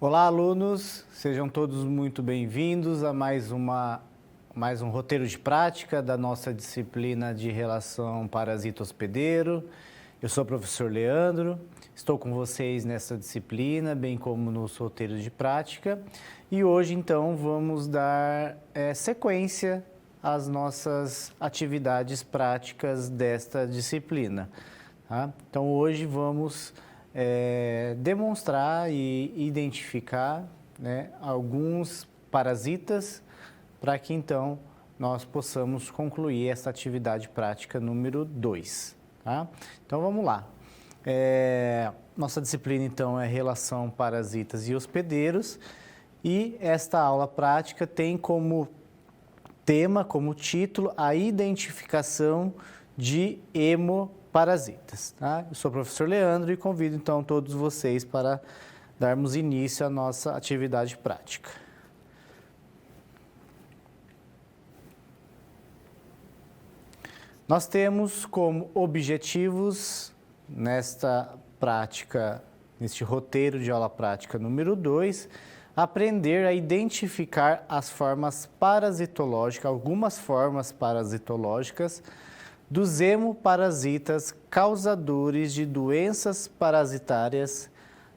Olá, alunos, sejam todos muito bem-vindos a mais um roteiro de prática da nossa disciplina de relação parasita-hospedeiro. Eu sou o professor Leandro, estou com vocês nessa disciplina, bem como nos roteiros de prática. E hoje, então, vamos dar sequência às nossas atividades práticas desta disciplina. Tá? Então, hoje vamos demonstrar e identificar, né, alguns parasitas para que então nós possamos concluir essa atividade prática número 2. Tá? Então vamos lá. Nossa disciplina então é relação parasitas e hospedeiros e esta aula prática tem como tema, como título, a identificação de hemoparasitas. Tá? Eu sou o professor Leandro e convido então todos vocês para darmos início à nossa atividade prática. Nós temos como objetivos nesta prática, neste roteiro de aula prática número 2, aprender a identificar as formas parasitológicas, algumas formas parasitológicas dos hemoparasitas causadores de doenças parasitárias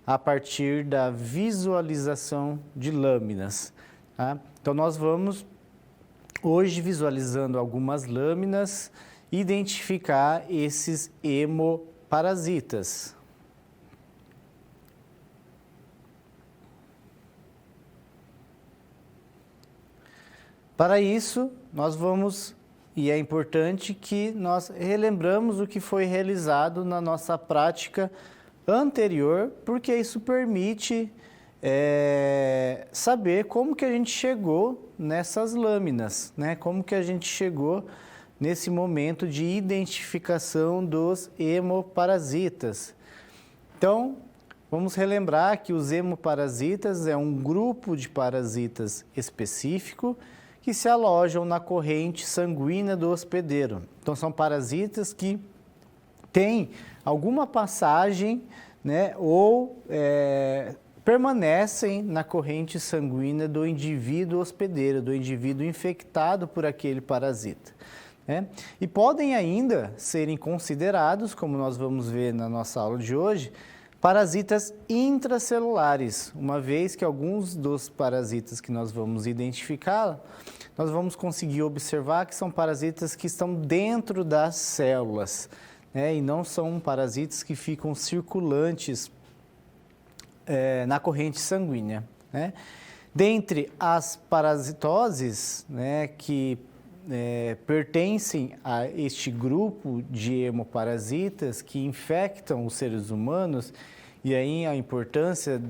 a partir da visualização de lâminas. Tá? Então, nós vamos, hoje, visualizando algumas lâminas, identificar esses hemoparasitas. Para isso, nós vamos, e é importante que nós relembramos o que foi realizado na nossa prática anterior, porque isso permite saber como que a gente chegou nessas lâminas, né? Como que a gente chegou nesse momento de identificação dos hemoparasitas. Então, vamos relembrar que os hemoparasitas é um grupo de parasitas específico que se alojam na corrente sanguínea do hospedeiro. Então, são parasitas que têm alguma passagem, né, ou permanecem na corrente sanguínea do indivíduo hospedeiro, do indivíduo infectado por aquele parasita. Né? E podem ainda serem considerados, como nós vamos ver na nossa aula de hoje, parasitas intracelulares, uma vez que alguns dos parasitas que nós vamos identificar, nós vamos conseguir observar que são parasitas que estão dentro das células, né? E não são parasitas que ficam circulantes na corrente sanguínea. Né? Dentre as parasitoses, né, que pertencem a este grupo de hemoparasitas que infectam os seres humanos, e aí a importância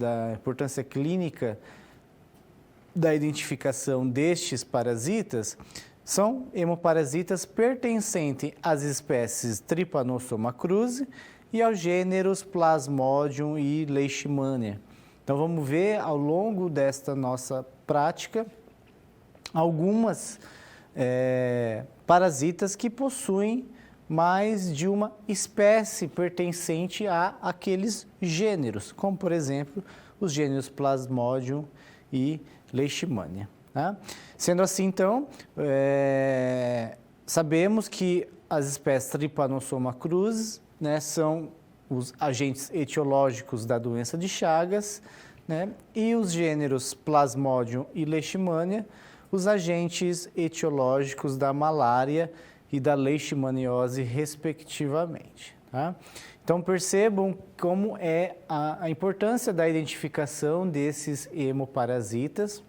clínica da identificação destes parasitas, são hemoparasitas pertencentes às espécies Trypanosoma cruzi e aos gêneros Plasmodium e Leishmania. Então vamos ver ao longo desta nossa prática algumas parasitas que possuem mais de uma espécie pertencente a aqueles gêneros, como por exemplo os gêneros Plasmodium e Leishmania. Tá? Sendo assim, então, sabemos que as espécies Trypanosoma cruzi, né, são os agentes etiológicos da doença de Chagas, né, e os gêneros Plasmodium e Leishmania, os agentes etiológicos da malária e da leishmaniose, respectivamente. Tá? Então, percebam como é a importância da identificação desses hemoparasitas,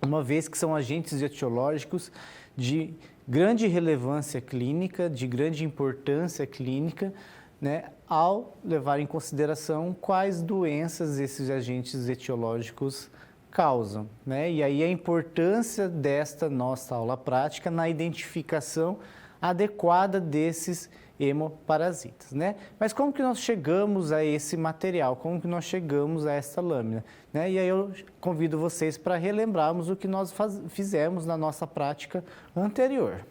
uma vez que são agentes etiológicos de grande relevância clínica, de grande importância clínica, né, ao levar em consideração quais doenças esses agentes etiológicos causam, né? E aí a importância desta nossa aula prática na identificação adequada desses hemoparasitas, né? Mas como que nós chegamos a esse material? Como que nós chegamos a essa lâmina? Né? E aí eu convido vocês para relembrarmos o que nós fizemos na nossa prática anterior.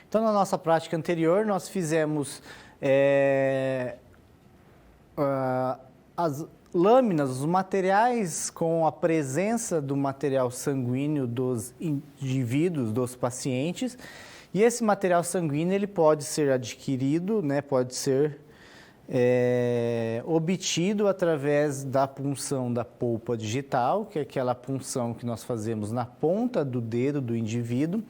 Então, na nossa prática anterior, nós fizemos as lâminas, os materiais com a presença do material sanguíneo dos indivíduos, dos pacientes, e esse material sanguíneo ele pode ser adquirido, né, pode ser obtido através da punção da polpa digital, que é aquela punção que nós fazemos na ponta do dedo do indivíduo,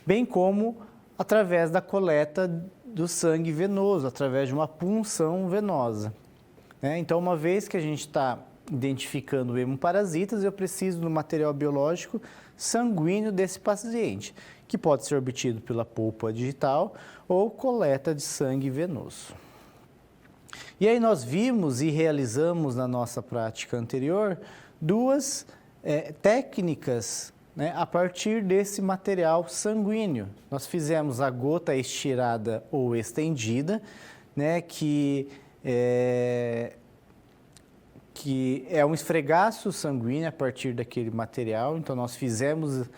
bem como através da coleta do sangue venoso, através de uma punção venosa. Então, uma vez que a gente está identificando hemoparasitas, eu preciso do material biológico sanguíneo desse paciente, que pode ser obtido pela polpa digital ou coleta de sangue venoso. E aí nós vimos e realizamos na nossa prática anterior duas técnicas, né, a partir desse material sanguíneo. Nós fizemos a gota estirada ou estendida, né, que é um esfregaço sanguíneo a partir daquele material. Então, nós fizemos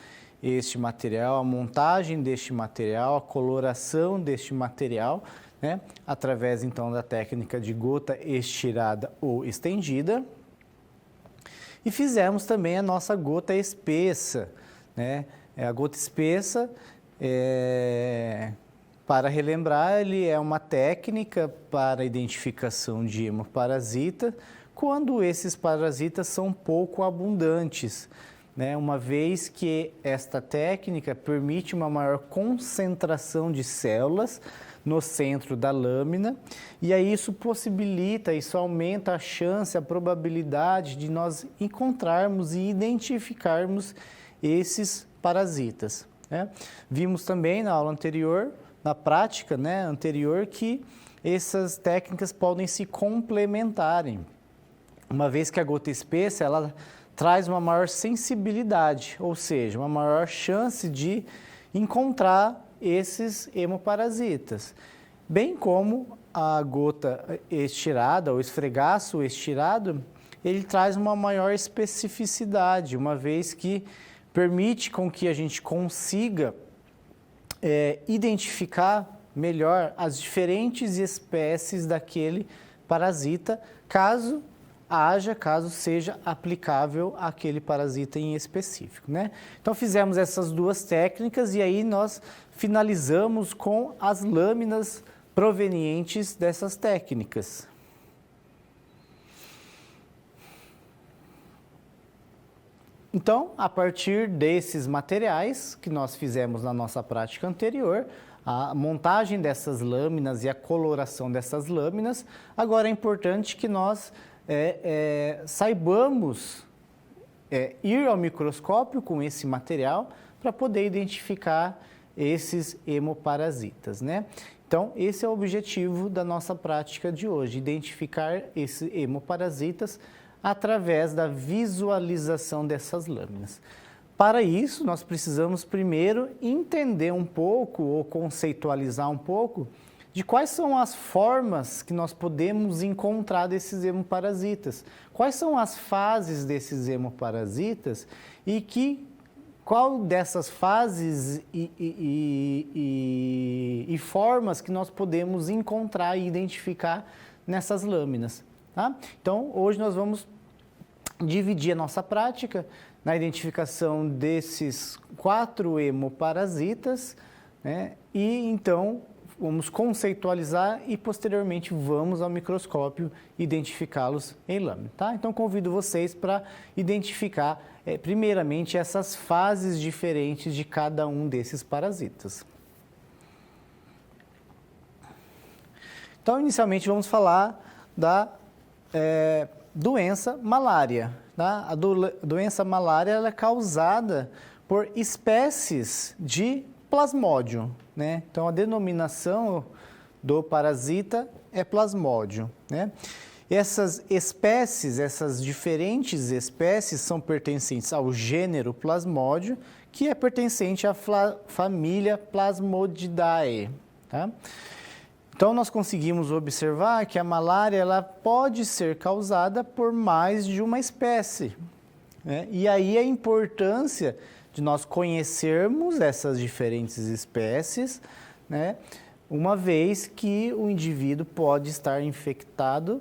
este material, a montagem deste material, a coloração deste material, né, através, então, da técnica de gota estirada ou estendida. E fizemos também a nossa gota espessa, né? A gota espessa, para relembrar, ele é uma técnica para a identificação de hemoparasita quando esses parasitas são pouco abundantes, né? Uma vez que esta técnica permite uma maior concentração de células no centro da lâmina, e aí isso possibilita, isso aumenta a chance, a probabilidade de nós encontrarmos e identificarmos esses parasitas, né? Vimos também na aula anterior, na prática, né, anterior, que essas técnicas podem se complementarem, uma vez que a gota espessa ela traz uma maior sensibilidade, ou seja, uma maior chance de encontrar esses hemoparasitas, bem como a gota estirada, ou esfregaço estirado, ele traz uma maior especificidade, uma vez que permite com que a gente consiga identificar melhor as diferentes espécies daquele parasita, caso seja aplicável àquele parasita em específico, né? Então, fizemos essas duas técnicas e aí nós finalizamos com as lâminas provenientes dessas técnicas. Então, a partir desses materiais que nós fizemos na nossa prática anterior, a montagem dessas lâminas e a coloração dessas lâminas, agora é importante que nós saibamos ir ao microscópio com esse material para poder identificar esses hemoparasitas, né? Então, esse é o objetivo da nossa prática de hoje, identificar esses hemoparasitas através da visualização dessas lâminas. Para isso, nós precisamos primeiro entender um pouco ou conceitualizar um pouco de quais são as formas que nós podemos encontrar desses hemoparasitas, quais são as fases desses hemoparasitas e qual dessas fases e formas que nós podemos encontrar e identificar nessas lâminas, tá? Então, hoje nós vamos dividir a nossa prática na identificação desses 4 hemoparasitas, né? E então vamos conceitualizar e posteriormente vamos ao microscópio identificá-los em lâmina, tá? Então convido vocês para identificar primeiramente essas fases diferentes de cada um desses parasitas. Então inicialmente vamos falar da doença malária, tá? A doença malária ela é causada por espécies de Plasmodium, né? Então, a denominação do parasita é Plasmodium, né? Essas espécies, essas diferentes espécies são pertencentes ao gênero Plasmodium, que é pertencente à família Plasmodidae, tá? Então, nós conseguimos observar que a malária ela pode ser causada por mais de uma espécie, né? E aí a importância de nós conhecermos essas diferentes espécies, né? Uma vez que o indivíduo pode estar infectado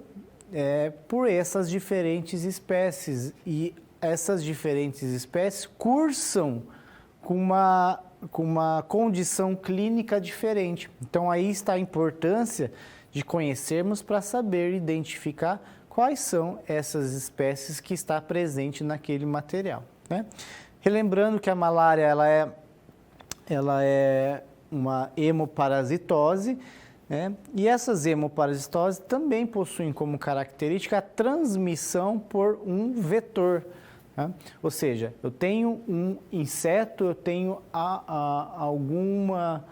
por essas diferentes espécies. E essas diferentes espécies cursam com uma condição clínica diferente. Então, aí está a importância de conhecermos para saber identificar quais são essas espécies que está presente naquele material, né? Relembrando que a malária ela é uma hemoparasitose, né? E essas hemoparasitoses também possuem como característica a transmissão por um vetor, né? Ou seja, eu tenho um inseto, eu tenho alguma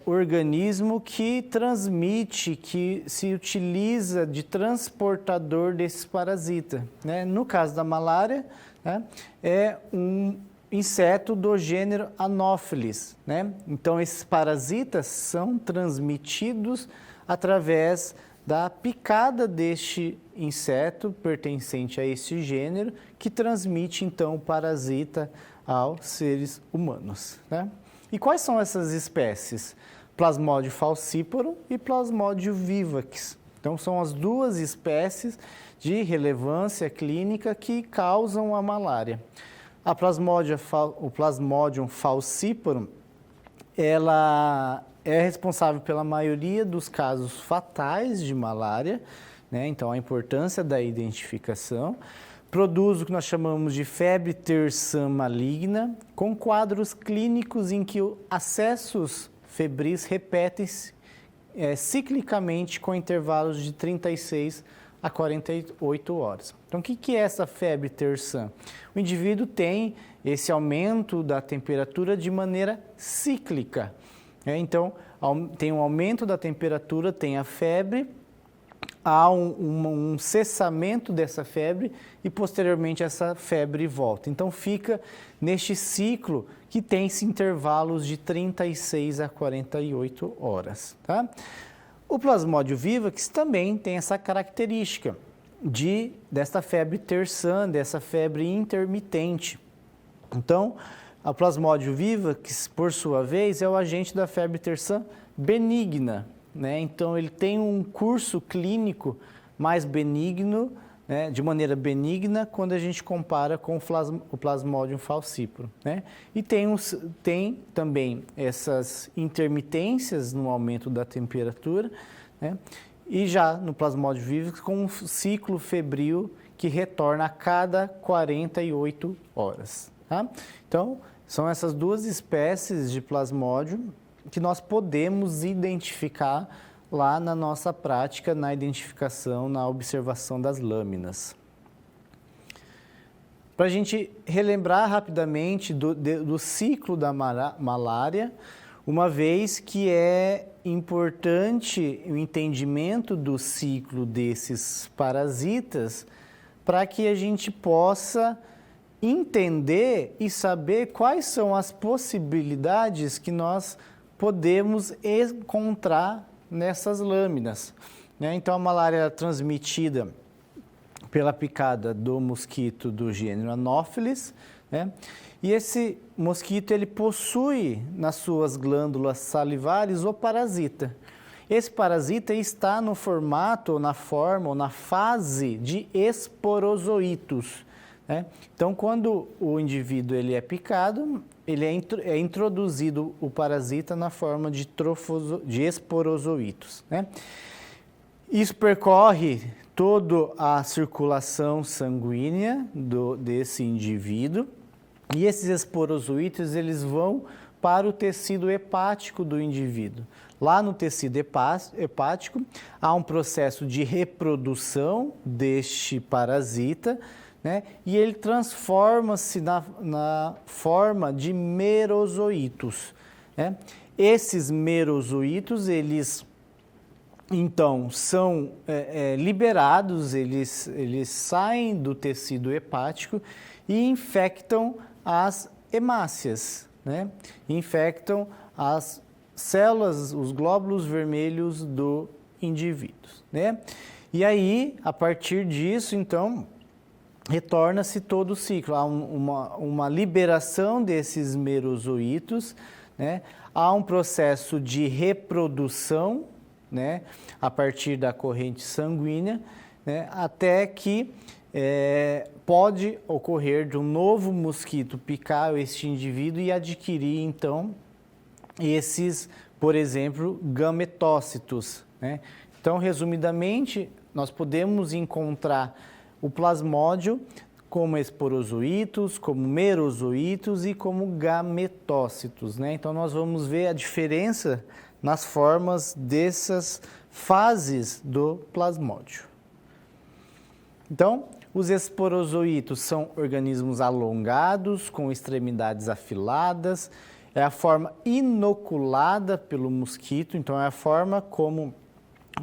organismo que transmite, que se utiliza de transportador desses parasitas, né? No caso da malária, né, é um inseto do gênero Anopheles, né? Então, esses parasitas são transmitidos através da picada deste inseto pertencente a esse gênero, que transmite, então, o parasita aos seres humanos, né? E quais são essas espécies? Plasmodium falciparum e Plasmodium vivax. Então, são as duas espécies de relevância clínica que causam a malária. O Plasmodium falciparum, ela é responsável pela maioria dos casos fatais de malária, né? Então, a importância da identificação. Produz o que nós chamamos de febre terçã maligna, com quadros clínicos em que acessos febris repetem-se ciclicamente com intervalos de 36 a 48 horas. Então, o que é essa febre terçã? O indivíduo tem esse aumento da temperatura de maneira cíclica, né? Então, tem um aumento da temperatura, tem a febre, há um cessamento dessa febre e, posteriormente, essa febre volta. Então, fica neste ciclo que tem-se intervalos de 36 a 48 horas. Tá? O Plasmodium vivax também tem essa característica dessa febre terçã, dessa febre intermitente. Então, a Plasmodium vivax, por sua vez, é o agente da febre terçã benigna, né? Então, ele tem um curso clínico mais benigno, né? De maneira benigna, quando a gente compara com o Plasmodium falciparum, né? E tem também essas intermitências no aumento da temperatura, né? E já no Plasmodium vivax, com um ciclo febril que retorna a cada 48 horas. Tá? Então, são essas duas espécies de Plasmodium que nós podemos identificar lá na nossa prática, na identificação, na observação das lâminas. Para a gente relembrar rapidamente do ciclo da malária, uma vez que é importante o entendimento do ciclo desses parasitas para que a gente possa entender e saber quais são as possibilidades que nós podemos encontrar nessas lâminas, né? Então, a malária é transmitida pela picada do mosquito do gênero Anopheles, né? E esse mosquito, ele possui nas suas glândulas salivares o parasita. Esse parasita está no formato, na forma ou na fase de esporozoitos, né? Então, quando o indivíduo ele é picado, ele é introduzido o parasita na forma de esporozoitos, né? Isso percorre toda a circulação sanguínea desse indivíduo e esses esporozoitos eles vão para o tecido hepático do indivíduo. Lá no tecido hepático há um processo de reprodução deste parasita, né? E ele transforma-se na forma de merozoitos, né? Esses merozoitos, eles então são liberados, eles saem do tecido hepático e infectam as hemácias, né? Infectam as células, os glóbulos vermelhos do indivíduo, né? E aí, a partir disso, então, retorna-se todo o ciclo. Há uma liberação desses merozoitos, né? Há um processo de reprodução, né, a partir da corrente sanguínea, né, até que pode ocorrer de um novo mosquito picar este indivíduo e adquirir, então, esses, por exemplo, gametócitos, né? Então, resumidamente, nós podemos encontrar o plasmódio como esporozoítos, como merozoítos e como gametócitos, né? Então, nós vamos ver a diferença nas formas dessas fases do plasmódio. Então, os esporozoítos são organismos alongados, com extremidades afiladas, é a forma inoculada pelo mosquito, então é a forma como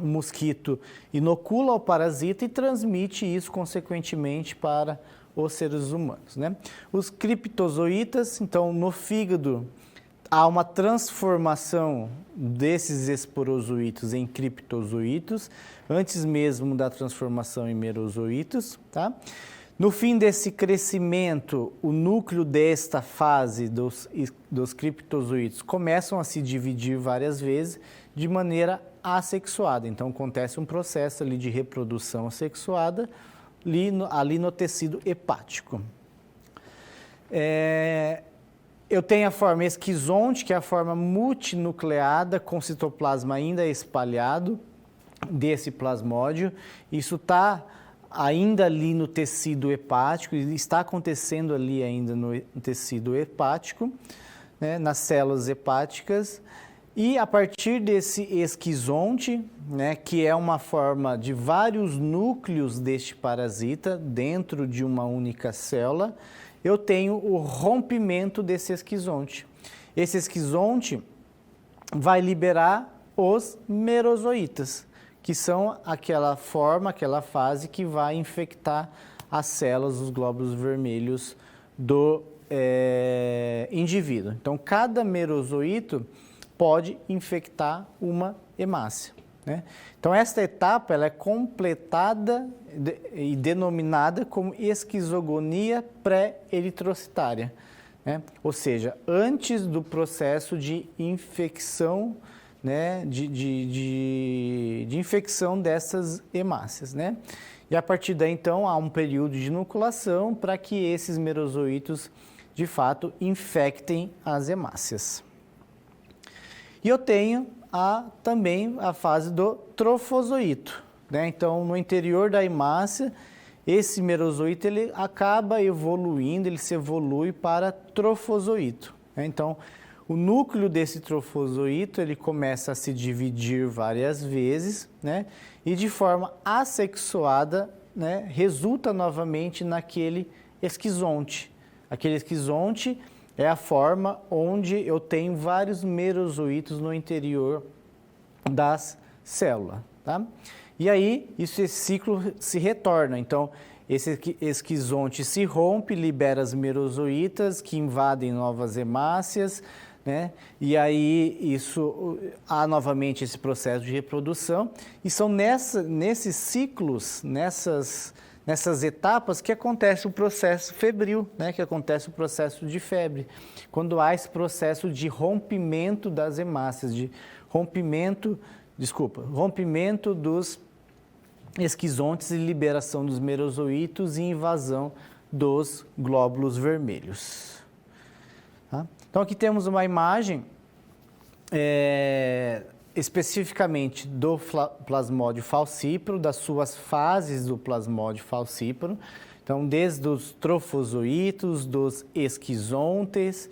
o mosquito inocula o parasita e transmite isso consequentemente para os seres humanos, né? Os criptozoítas, então no fígado há uma transformação desses esporozoítos em criptozoítos, antes mesmo da transformação em merozoítos, tá? No fim desse crescimento, o núcleo desta fase dos criptozoítos começam a se dividir várias vezes de maneira assexuada. Então, acontece um processo ali de reprodução assexuada ali no tecido hepático. Eu tenho a forma esquizonte, que é a forma multinucleada, com citoplasma ainda espalhado desse plasmódio. Isso está ainda ali no tecido hepático, está acontecendo ali ainda no tecido hepático, né, nas células hepáticas. E a partir desse esquizonte, né, que é uma forma de vários núcleos deste parasita dentro de uma única célula, eu tenho o rompimento desse esquizonte. Esse esquizonte vai liberar os merozoítas, que são aquela forma, aquela fase que vai infectar as células, os glóbulos vermelhos do indivíduo. Então, cada merozoíto pode infectar uma hemácia, né? Então, esta etapa ela é completada e denominada como esquizogonia pré-eritrocitária, né? Ou seja, antes do processo de infecção, né, de infecção dessas hemácias, né? E a partir daí, então, há um período de inoculação para que esses merozoítos, de fato, infectem as hemácias. E eu tenho também a fase do trofozoíto, né? Então, no interior da hemácia, esse merozoíto ele acaba evoluindo, ele se evolui para trofozoíto, né? Então, o núcleo desse trofozoíto ele começa a se dividir várias vezes, né? E de forma assexuada, né, resulta novamente naquele esquizonte. Aquele esquizonte é a forma onde eu tenho vários merozoítos no interior das células, tá? E aí, esse ciclo se retorna. Então, esse esquizonte se rompe, libera as merozoítas que invadem novas hemácias, né? E aí, há novamente esse processo de reprodução. E são nesses ciclos, nessas etapas que acontece o processo febril, né? Que acontece o processo de febre, quando há esse processo de rompimento das hemácias, rompimento dos esquizontes e liberação dos merozoítos e invasão dos glóbulos vermelhos. Tá? Então, aqui temos uma imagem especificamente do plasmódio falcíparo, das suas fases do plasmódio falcíparo. Então, desde os trofozoítos, dos esquizontes,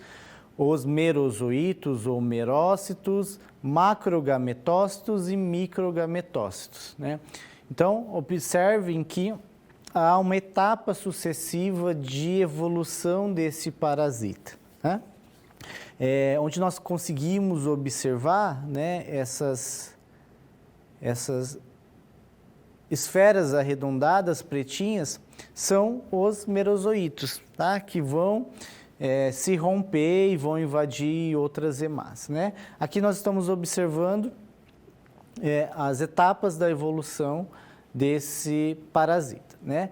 os merozoítos ou merócitos, macrogametócitos e microgametócitos, né? Então, observem que há uma etapa sucessiva de evolução desse parasita, né? Onde nós conseguimos observar, né, essas esferas arredondadas, pretinhas, são os merozoítos, tá? Que vão se romper e vão invadir outras hemácias, né? Aqui nós estamos observando as etapas da evolução desse parasita, né?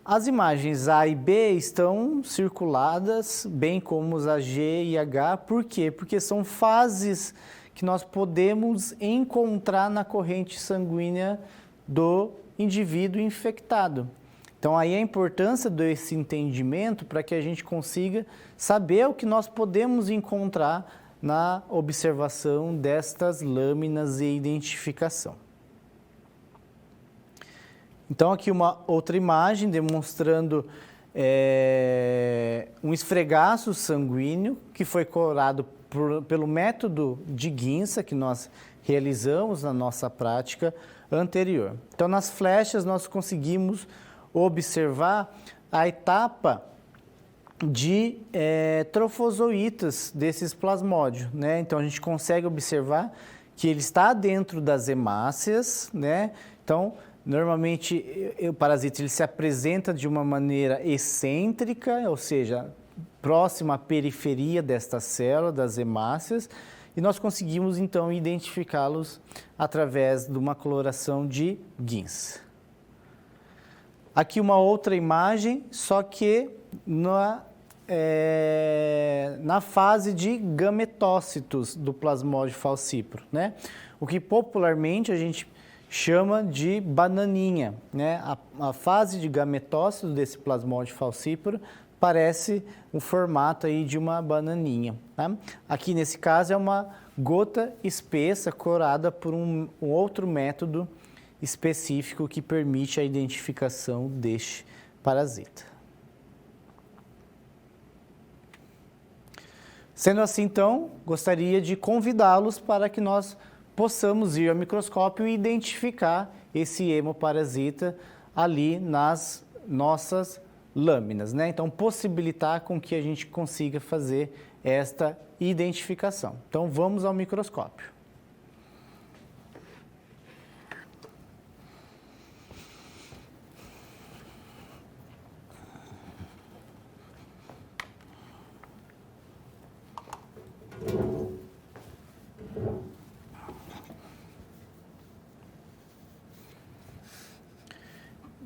As imagens A e B estão circuladas, bem como as A, G e H. Por quê? Porque são fases que nós podemos encontrar na corrente sanguínea do indivíduo infectado. Então, aí a importância desse entendimento para que a gente consiga saber o que nós podemos encontrar na observação destas lâminas e identificação. Então, aqui uma outra imagem demonstrando um esfregaço sanguíneo que foi colado pelo método de Ginsa que nós realizamos na nossa prática anterior. Então, nas flechas nós conseguimos observar a etapa de trofozoítas desses plasmódios, né? Então, a gente consegue observar que ele está dentro das hemácias, né? Então, normalmente o parasita ele se apresenta de uma maneira excêntrica, ou seja, próxima à periferia desta célula, das hemácias, e nós conseguimos então identificá-los através de uma coloração de Ginsa. Aqui uma outra imagem, só que na fase de gametócitos do plasmódio falcíparo, né? O que popularmente a gente chama de bananinha, né? A fase de gametócito desse plasmódio falcíparo parece o formato aí de uma bananinha, tá? Aqui nesse caso é uma gota espessa corada por um outro método específico que permite a identificação deste parasita. Sendo assim, então, gostaria de convidá-los para que nós possamos ir ao microscópio e identificar esse hemoparasita ali nas nossas lâminas, né? Então, possibilitar com que a gente consiga fazer esta identificação. Então, vamos ao microscópio.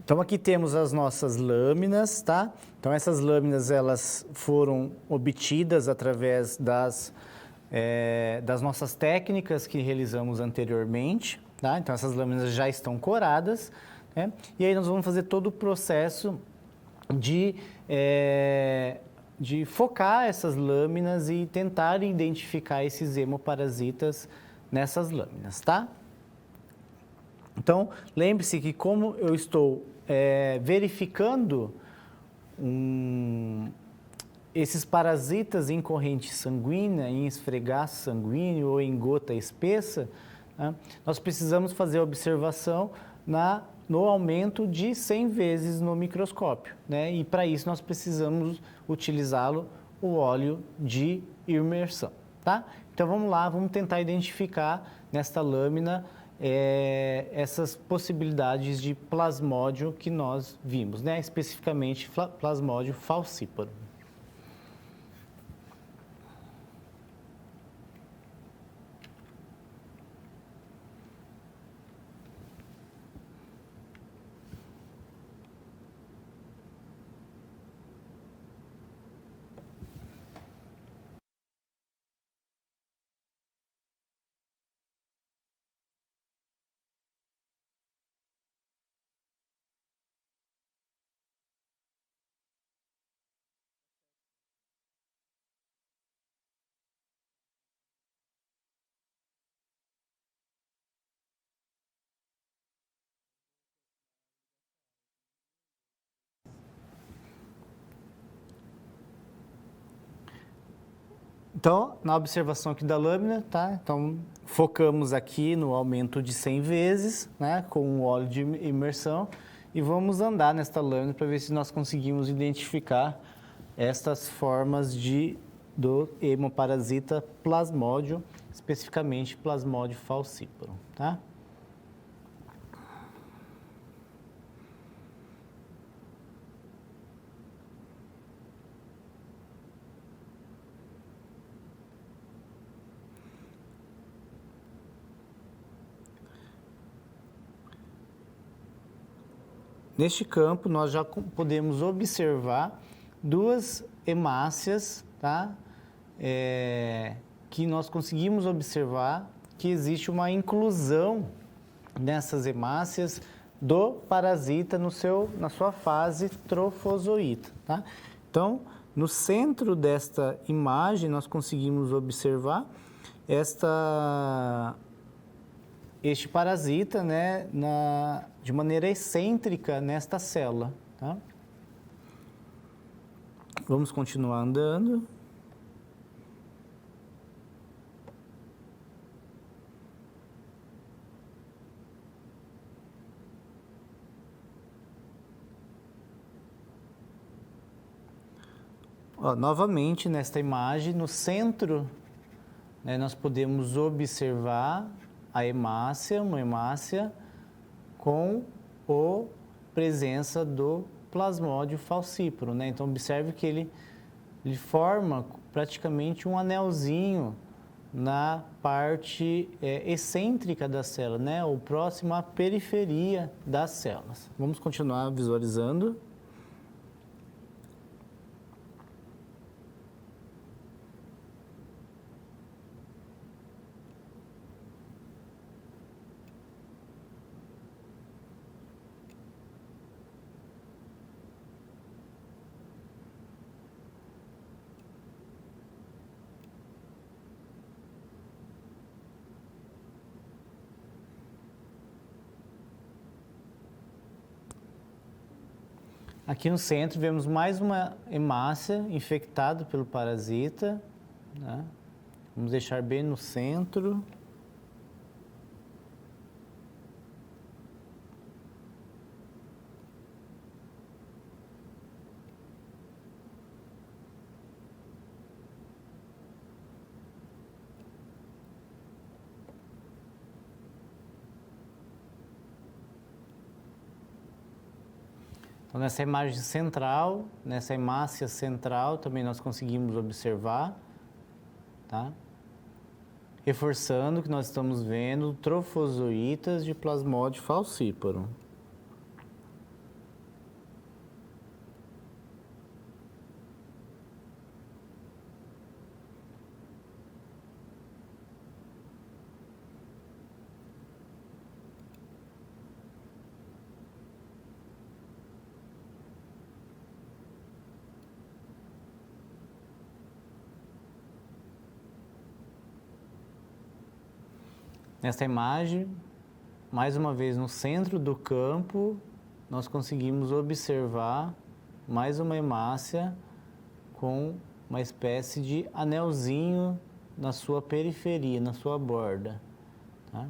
Então, aqui temos as nossas lâminas, tá? Então, essas lâminas, elas foram obtidas através das nossas técnicas que realizamos anteriormente, tá? Então, essas lâminas já estão coradas, né? E aí nós vamos fazer todo o processo de focar essas lâminas e tentar identificar esses hemoparasitas nessas lâminas, tá? Então, lembre-se que como eu estou verificando esses parasitas em corrente sanguínea, em esfregaço sanguíneo ou em gota espessa, né, nós precisamos fazer a observação no aumento de 100 vezes no microscópio, né? E para isso nós precisamos utilizá-lo o óleo de imersão, tá? Então vamos lá, vamos tentar identificar nesta lâmina essas possibilidades de plasmódio que nós vimos, né? Especificamente plasmódio falcíparo. Então, na observação aqui da lâmina, tá? Então, focamos aqui no aumento de 100 vezes, né? Com o óleo de imersão e vamos andar nesta lâmina para ver se nós conseguimos identificar estas formas do hemoparasita plasmódio, especificamente plasmódio falcíparo, tá? Neste campo, nós já podemos observar duas hemácias, tá? que nós conseguimos observar que existe uma inclusão nessas hemácias do parasita na sua fase trofozoíta, tá? Então, no centro desta imagem, nós conseguimos observar este parasita, né, de maneira excêntrica nesta célula, tá? Vamos continuar andando. Ó, novamente, nesta imagem, no centro, né, nós podemos observar a hemácia, uma hemácia com a presença do plasmódio falciparum, né? Então, observe que ele forma praticamente um anelzinho na parte excêntrica da célula, né? Ou próximo à periferia das células. Vamos continuar visualizando. Aqui no centro vemos mais uma hemácia infectada pelo parasita, né? Vamos deixar bem no centro. Então, nessa imagem central, nessa hemácia central, também nós conseguimos observar, tá? Reforçando que nós estamos vendo trofozoítas de Plasmodium falciparum. Nesta imagem, mais uma vez no centro do campo, nós conseguimos observar mais uma hemácia com uma espécie de anelzinho na sua periferia, na sua borda, tá?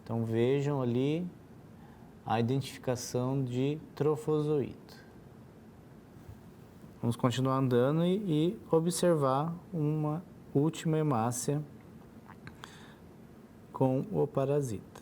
Então vejam ali a identificação de trofozoíta. Vamos continuar andando e observar uma última hemácia com o parasita.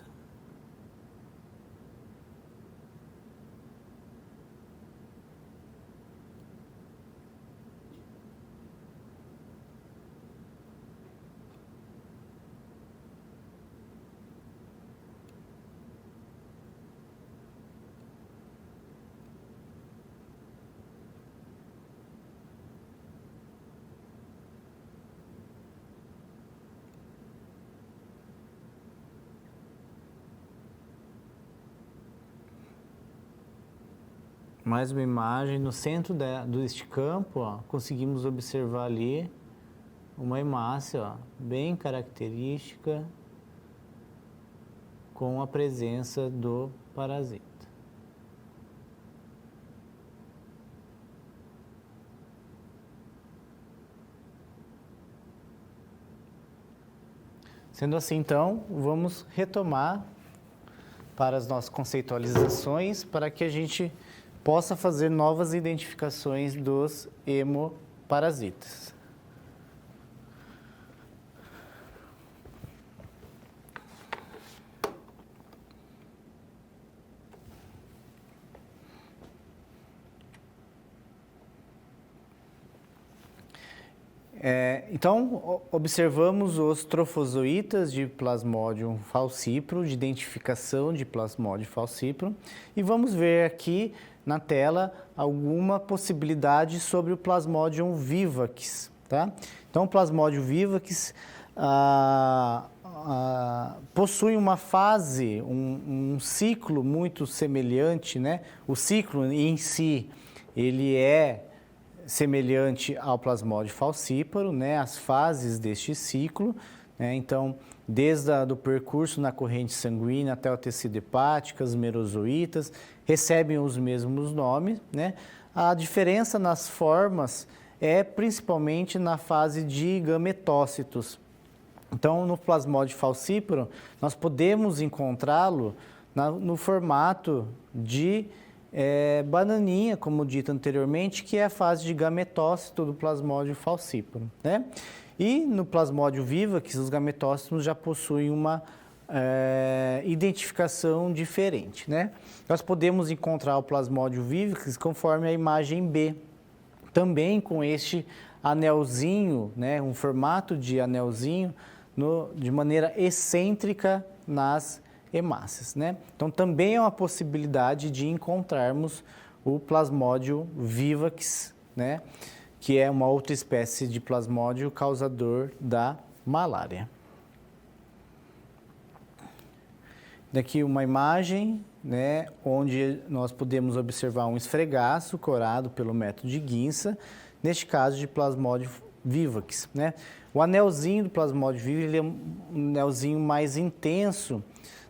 Mais uma imagem, no centro deste campo, ó, conseguimos observar ali uma hemácia, ó, bem característica com a presença do parasita. Sendo assim, então, vamos retomar para as nossas conceitualizações para que a gente possa fazer novas identificações dos hemoparasitas. Então, observamos os trofozoítas de Plasmodium falciparum, de identificação de Plasmodium falciparum, e vamos ver aqui na tela alguma possibilidade sobre o Plasmodium vivax, tá? Então, o Plasmodium vivax, possui uma fase, um ciclo muito semelhante, né? O ciclo em si, ele é semelhante ao plasmódio falcíparo, né? As fases deste ciclo, né? Então, desde o percurso na corrente sanguínea até o tecido hepático, as merozoítas, recebem os mesmos nomes, né? A diferença nas formas é principalmente na fase de gametócitos. Então, no plasmódio falcíparo, nós podemos encontrá-lo no formato de bananinha, como dito anteriormente, que é a fase de gametócito do plasmódio falcíparo, né? E no plasmódio vivax, os gametócitos já possuem uma identificação diferente, né? Nós podemos encontrar o plasmódio vivax conforme a imagem B, também com este anelzinho, né? Um formato de anelzinho de maneira excêntrica nas hemácias, né? Então, também é uma possibilidade de encontrarmos o plasmódio vivax, né? Que é uma outra espécie de plasmódio causador da malária. Daqui uma imagem, né, onde nós podemos observar um esfregaço corado pelo método de Guinça, neste caso de plasmódio vivax, né? O anelzinho do plasmódio vivax, ele é um anelzinho mais intenso,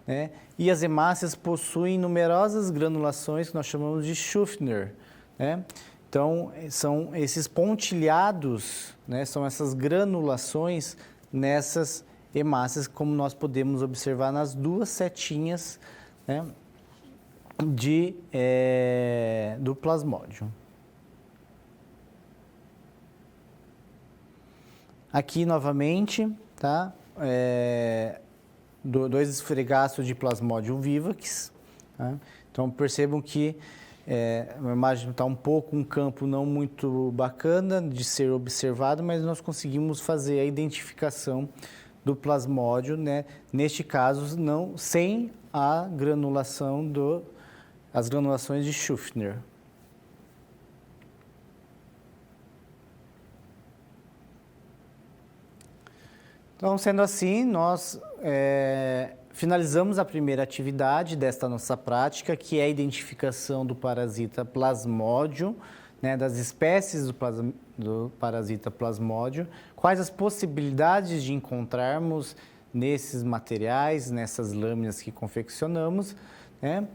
né? E as hemácias possuem numerosas granulações que nós chamamos de Schuffner, né? Então, são esses pontilhados, né? São essas granulações nessas hemácias, como nós podemos observar nas duas setinhas, né? Do plasmódio. Aqui novamente, tá? Dois esfregaços de plasmódio vivax, tá? Então percebam que a imagem está um campo não muito bacana de ser observado, mas nós conseguimos fazer a identificação do plasmódio, né? Neste caso, não sem a granulação as granulações de Schuffner. Então, sendo assim, nós finalizamos a primeira atividade desta nossa prática, que é a identificação do parasita plasmódio, né, das espécies do parasita plasmódio, quais as possibilidades de encontrarmos nesses materiais, nessas lâminas que confeccionamos, né?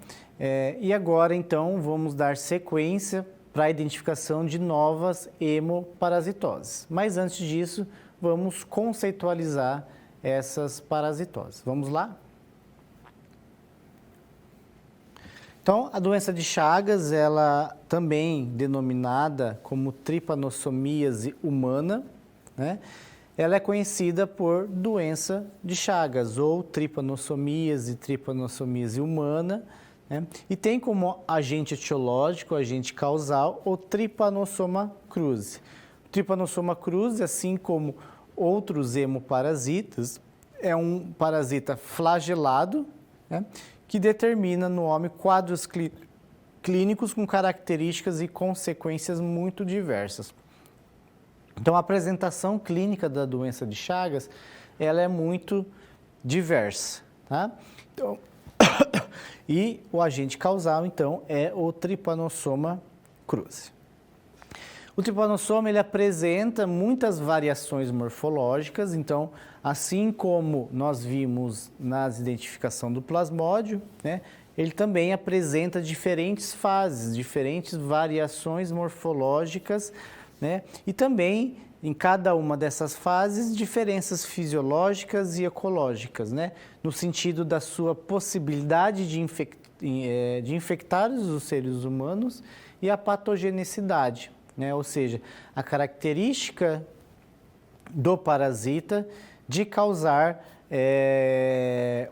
E agora, então, vamos dar sequência para a identificação de novas hemoparasitoses. Mas antes disso, vamos conceitualizar essas parasitoses. Vamos lá? Então, a doença de Chagas, ela também denominada como tripanossomíase humana, né? Ela é conhecida por doença de Chagas, ou tripanossomíase humana, né? E tem como agente etiológico, agente causal, o Trypanosoma cruzi. O Trypanosoma cruzi, assim como outros hemoparasitas, é um parasita flagelado, né, que determina no homem quadros clínicos com características e consequências muito diversas. Então, a apresentação clínica da doença de Chagas, ela é muito diversa, tá? Então, e o agente causal, então, é o Trypanosoma cruzi. O tripanossoma, ele apresenta muitas variações morfológicas, então, assim como nós vimos na identificação do plasmódio, né, ele também apresenta diferentes fases, diferentes variações morfológicas, né, e também, em cada uma dessas fases, diferenças fisiológicas e ecológicas, né, no sentido da sua possibilidade de infectar os seres humanos e a patogenicidade, né? Ou seja, a característica do parasita de causar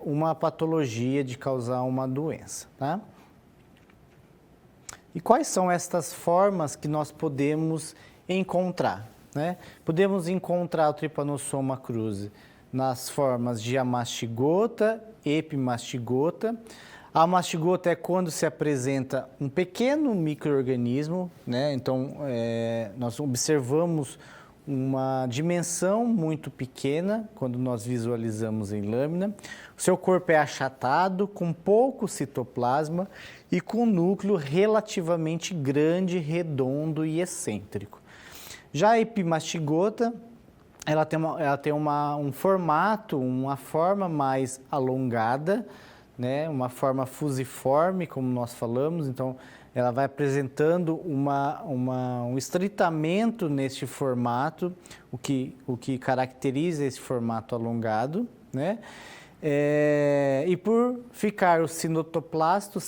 uma patologia, de causar uma doença, tá? E quais são estas formas que nós podemos encontrar, né? Podemos encontrar o Trypanosoma cruzi nas formas de amastigota, epimastigota. A mastigota é quando se apresenta um pequeno micro-organismo, né? Então, nós observamos uma dimensão muito pequena, quando nós visualizamos em lâmina. O seu corpo é achatado, com pouco citoplasma e com um núcleo relativamente grande, redondo e excêntrico. Já a epimastigota, ela tem um formato, uma forma mais alongada, né? Uma forma fusiforme, como nós falamos, então ela vai apresentando um estreitamento neste formato, o que caracteriza esse formato alongado, né? E por ficar o cinetoplasto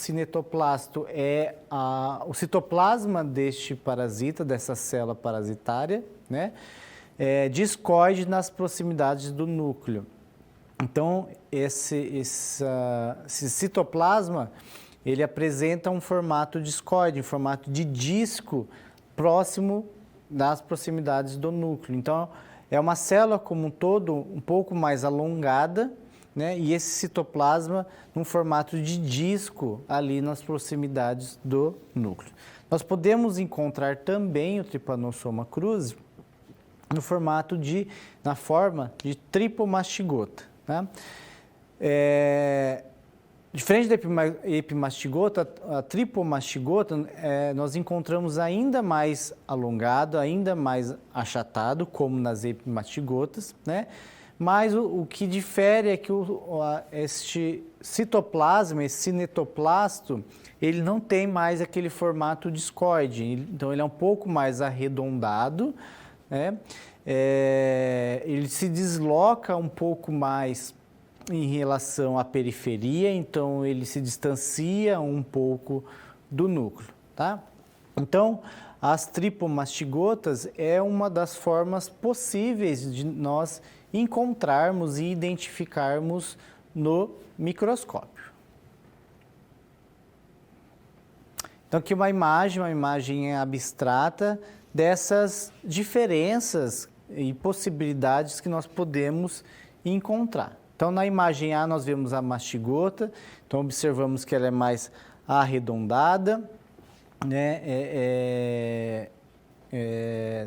é o citoplasma deste parasita, dessa célula parasitária, né? Discoide nas proximidades do núcleo. Então, esse citoplasma, ele apresenta um formato discoide, um formato de disco próximo das proximidades do núcleo. Então, é uma célula como um todo um pouco mais alongada, né? E esse citoplasma num formato de disco ali nas proximidades do núcleo. Nós podemos encontrar também o Trypanosoma cruzi na forma de tripomastigota. Tá? Diferente da epimastigota, a tripomastigota nós encontramos ainda mais alongado, ainda mais achatado, como nas epimastigotas, né? Mas o que difere é que este citoplasma, esse cinetoplasto, ele não tem mais aquele formato discoide, então ele é um pouco mais arredondado, né? Ele se desloca um pouco mais em relação à periferia, então ele se distancia um pouco do núcleo, tá? Então, as tripomastigotas é uma das formas possíveis de nós encontrarmos e identificarmos no microscópio. Então, aqui uma imagem abstrata dessas diferenças e possibilidades que nós podemos encontrar. Então, na imagem A, nós vemos a mastigota, então observamos que ela é mais arredondada, né?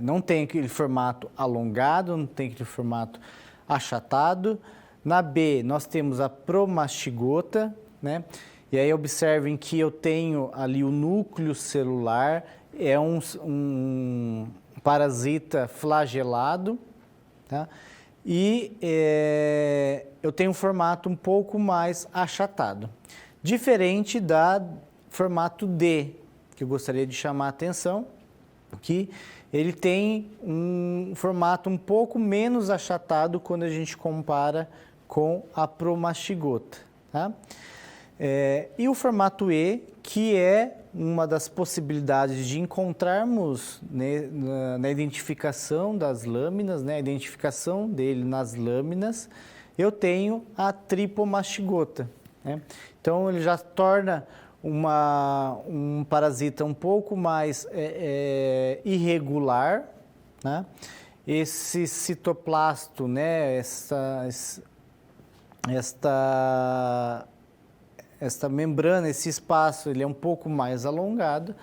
Não tem aquele formato alongado, não tem aquele formato achatado. Na B, nós temos a promastigota, né? E aí observem que eu tenho ali o núcleo celular, é um parasita flagelado, tá? E eu tenho um formato um pouco mais achatado. Diferente da formato D, que eu gostaria de chamar a atenção, que ele tem um formato um pouco menos achatado quando a gente compara com a promastigota, tá? E o formato E, que é uma das possibilidades de encontrarmos, né, na identificação das lâminas, né, a identificação dele nas lâminas, eu tenho a tripomastigota, né? Então, ele já torna um parasita um pouco mais irregular, né? Esse citoplasto, né, esta membrana, esse espaço, ele é um pouco mais alongado,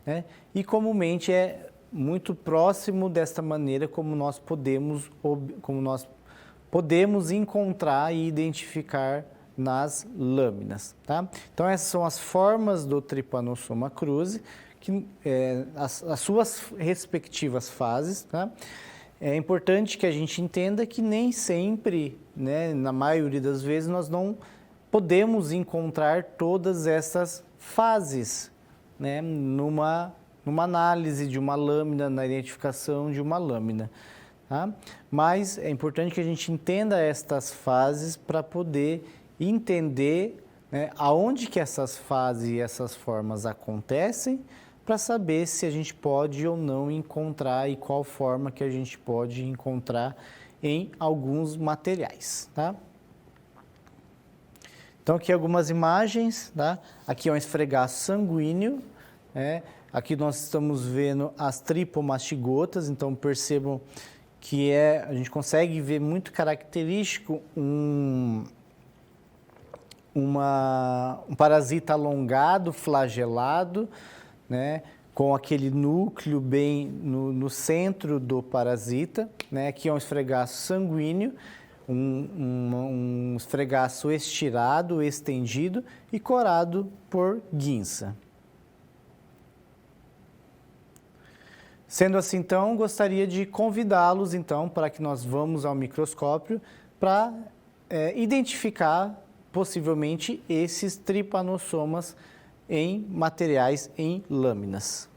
né? E comumente é muito próximo desta maneira como nós podemos encontrar e identificar nas lâminas, tá? Então, essas são as formas do Trypanosoma cruzi, as suas respectivas fases, tá? É importante que a gente entenda que nem sempre, né, na maioria das vezes, nós não podemos encontrar todas essas fases, né, numa análise de uma lâmina, na identificação de uma lâmina, tá? Mas é importante que a gente entenda estas fases para poder entender, né, aonde que essas fases e essas formas acontecem, para saber se a gente pode ou não encontrar e qual forma que a gente pode encontrar em alguns materiais, tá? Então, aqui algumas imagens, tá? Aqui é um esfregaço sanguíneo, né? Aqui nós estamos vendo as tripomastigotas, então percebam que a gente consegue ver muito característico um parasita alongado, flagelado, né? com aquele núcleo bem no centro do parasita, né? Aqui é um esfregaço sanguíneo, um esfregaço estirado, estendido e corado por guinça. Sendo assim, então, gostaria de convidá-los, então, para que nós vamos ao microscópio para identificar, possivelmente, esses tripanossomas em materiais em lâminas.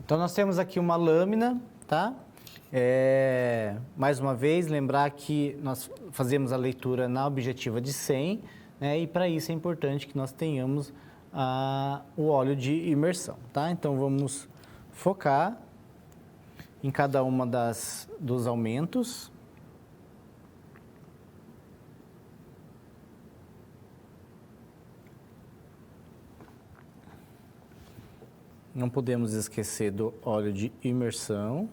Então, nós temos aqui uma lâmina, tá? Mais uma vez, lembrar que nós fazemos a leitura na objetiva de 100, né? E para isso é importante que nós tenhamos o óleo de imersão, tá? Então, vamos focar em cada uma dos aumentos. Não podemos esquecer do óleo de imersão.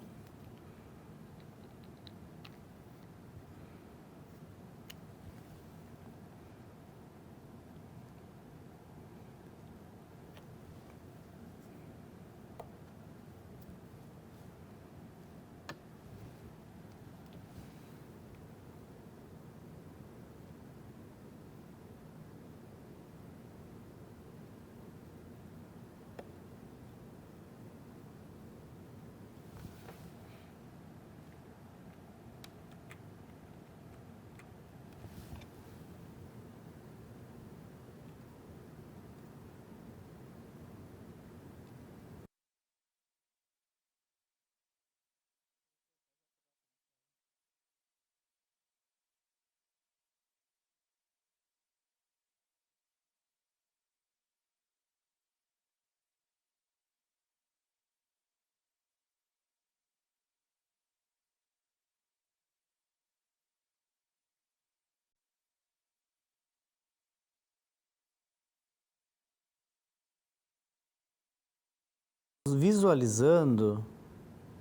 Visualizando,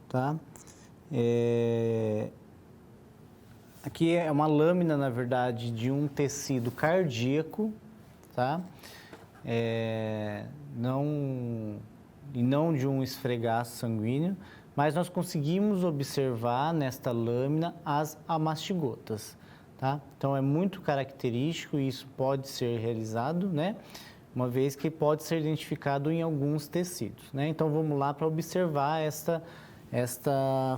tá? Aqui é uma lâmina, na verdade, de um tecido cardíaco, tá? Não de um esfregaço sanguíneo, mas nós conseguimos observar nesta lâmina as amastigotas, tá? Então, é muito característico e isso pode ser realizado, né? Uma vez que pode ser identificado em alguns tecidos, né? Então, vamos lá para observar esta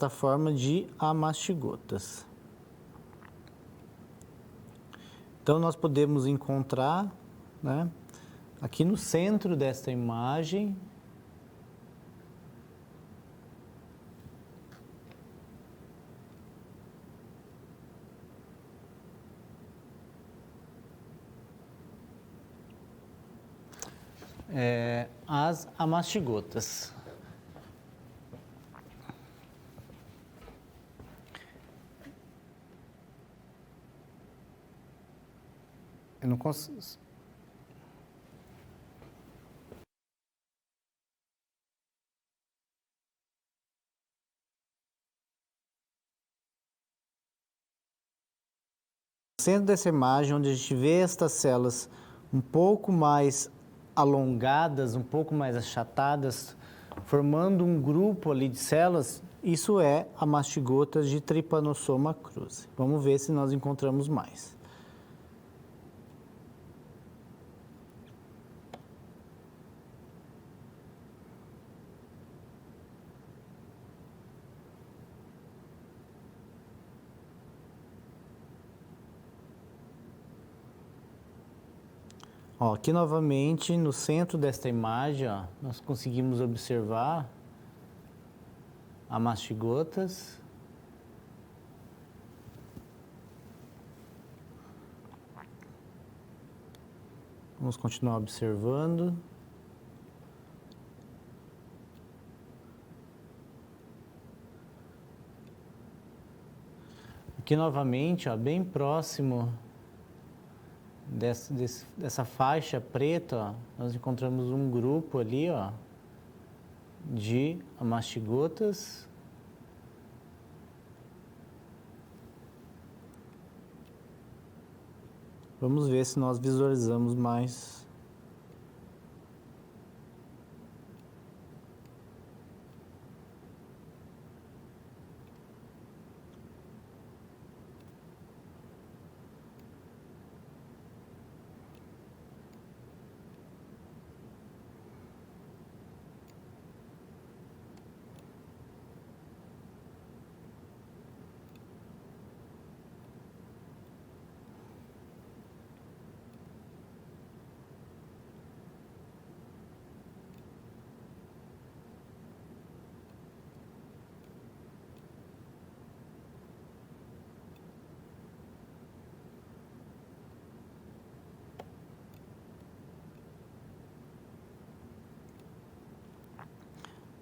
forma de amastigotas. Então, nós podemos encontrar, né, aqui no centro desta imagem, as amastigotas. Eu não consigo. No centro dessa imagem, onde a gente vê estas células um pouco mais alongadas, um pouco mais achatadas, formando um grupo ali de células, isso é a mastigotas de Trypanosoma cruzi. Vamos ver se nós encontramos mais. Ó, aqui novamente, no centro desta imagem, ó, nós conseguimos observar a mastigotas. Vamos continuar observando. Aqui novamente, ó, bem próximo dessa faixa preta, ó, nós encontramos um grupo ali, ó, de amastigotas. Vamos ver se nós visualizamos mais.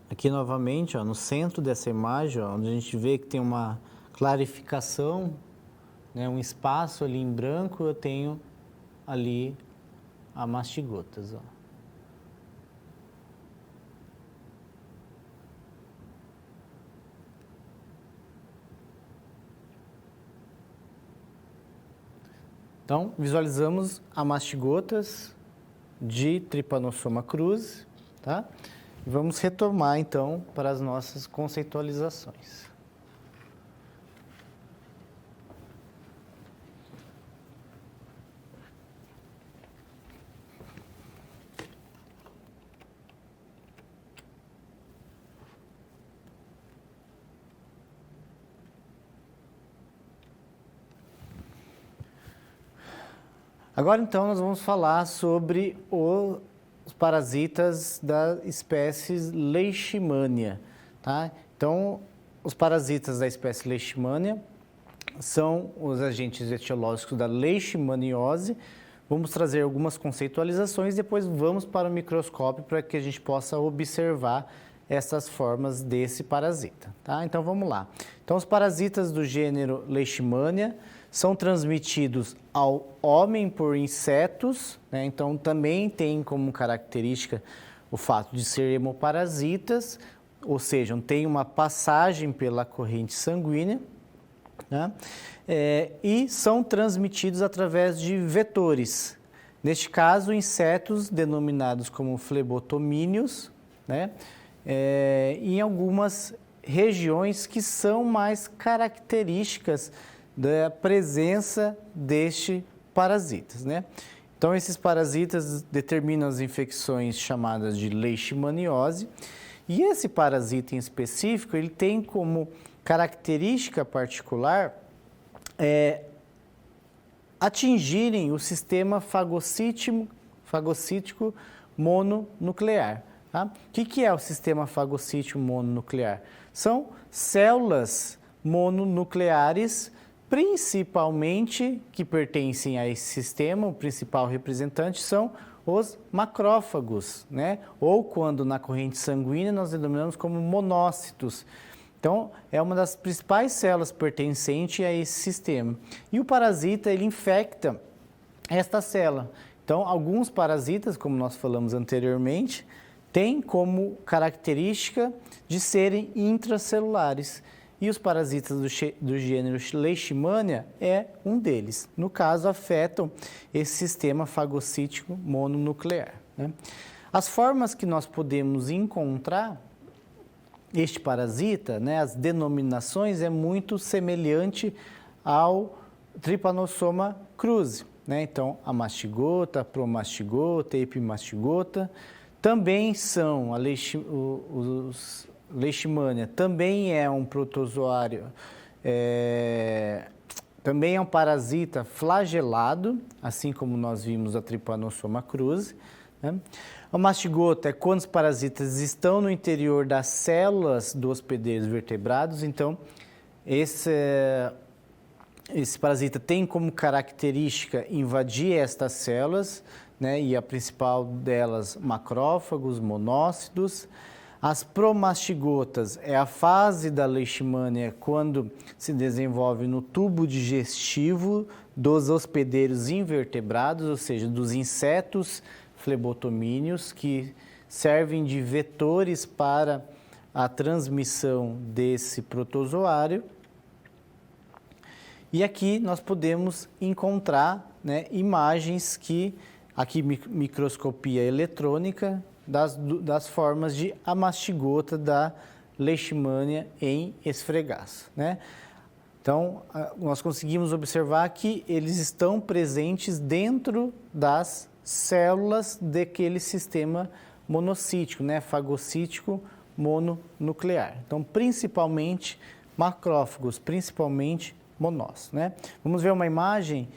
Aqui novamente, ó, no centro dessa imagem, ó, onde a gente vê que tem uma clarificação, né, um espaço ali em branco, eu tenho ali a mastigotas. Ó. Então, visualizamos a mastigotas de Trypanosoma cruzi, tá? Vamos retomar, então, para as nossas conceitualizações. Agora, então, nós vamos falar sobre os parasitas da espécie Leishmania, tá? Então, os parasitas da espécie Leishmania são os agentes etiológicos da leishmaniose. Vamos trazer algumas conceitualizações, depois vamos para o microscópio para que a gente possa observar essas formas desse parasita, tá? Então, vamos lá. Então, os parasitas do gênero Leishmania são transmitidos ao homem por insetos, né? Então também tem como característica o fato de ser hemoparasitas, ou seja, tem uma passagem pela corrente sanguínea, né? E são transmitidos através de vetores. Neste caso, insetos denominados como flebotomíneos, né? Em algumas regiões que são mais características da presença deste parasitas, né? Então, esses parasitas determinam as infecções chamadas de leishmaniose, e esse parasita em específico, ele tem como característica particular atingirem o sistema fagocítico mononuclear. Tá? O que é o sistema fagocítico mononuclear? São células mononucleares, principalmente que pertencem a esse sistema. O principal representante são os macrófagos, né? Ou quando na corrente sanguínea nós denominamos como monócitos. Então, é uma das principais células pertencente a esse sistema. E o parasita, ele infecta esta célula. Então, alguns parasitas, como nós falamos anteriormente, têm como característica de serem intracelulares. E os parasitas do gênero Leishmania é um deles. No caso, afetam esse sistema fagocítico mononuclear, né? As formas que nós podemos encontrar este parasita, né, as denominações, é muito semelhante ao Trypanosoma cruzi, né? Então, a mastigota, a promastigota, a epimastigota, também são os Leishmania também é um protozoário, também é um parasita flagelado, assim como nós vimos a Trypanosoma cruzi, né? A mastigota é quando os parasitas estão no interior das células dos hospedeiros vertebrados. Então, esse parasita tem como característica invadir estas células, né, e a principal delas, macrófagos, monócitos. As promastigotas é a fase da leishmania quando se desenvolve no tubo digestivo dos hospedeiros invertebrados, ou seja, dos insetos flebotomíneos, que servem de vetores para a transmissão desse protozoário. E aqui nós podemos encontrar, né, imagens que, aqui microscopia eletrônica, das formas de amastigota da leishmania em esfregaço, né? Então, nós conseguimos observar que eles estão presentes dentro das células daquele sistema monocítico, né? Fagocítico mononuclear. Então, principalmente macrófagos, principalmente monócitos, né? Vamos ver uma imagem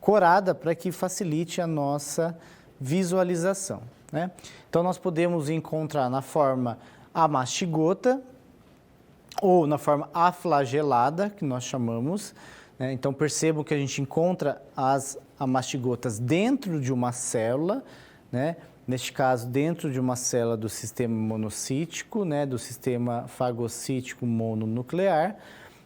corada para que facilite a nossa visualização, né? Então, nós podemos encontrar na forma amastigota ou na forma aflagelada, que nós chamamos, né? Então, percebam que a gente encontra as amastigotas dentro de uma célula, né? Neste caso, dentro de uma célula do sistema monocítico, né? Do sistema fagocítico mononuclear,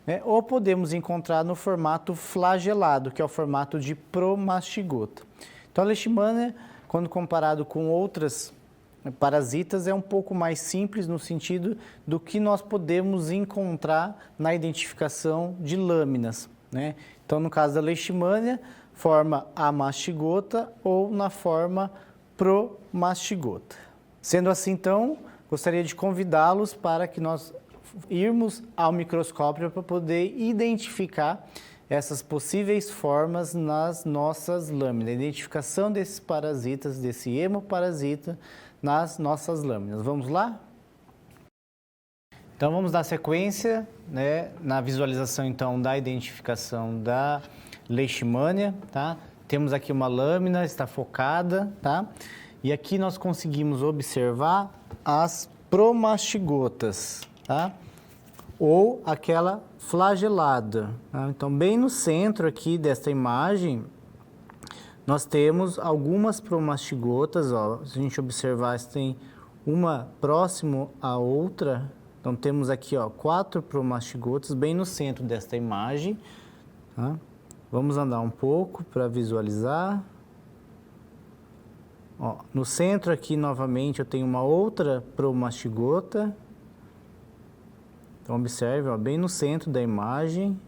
né? Ou podemos encontrar no formato flagelado, que é o formato de promastigota. Então, a leishmania, quando comparado com outras parasitas, é um pouco mais simples no sentido do que nós podemos encontrar na identificação de lâminas, né? Então, no caso da leishmania, forma amastigota ou na forma promastigota. Sendo assim, então, gostaria de convidá-los para que nós irmos ao microscópio para poder identificar essas possíveis formas nas nossas lâminas, a identificação desses parasitas, desse hemoparasita nas nossas lâminas. Vamos lá? Então, vamos dar sequência, né, na visualização, então, da identificação da leishmania, tá? Temos aqui uma lâmina, está focada, tá? E aqui nós conseguimos observar as promastigotas, tá? Ou aquela flagelada, tá? Então, bem no centro aqui desta imagem, nós temos algumas promastigotas, ó. Se a gente observar, tem uma próximo à outra. Então, temos aqui, ó, 4 promastigotas bem no centro desta imagem, tá? Vamos andar um pouco para visualizar. Ó, no centro aqui, novamente, eu tenho uma outra promastigota. Então, observe, ó, bem no centro da imagem.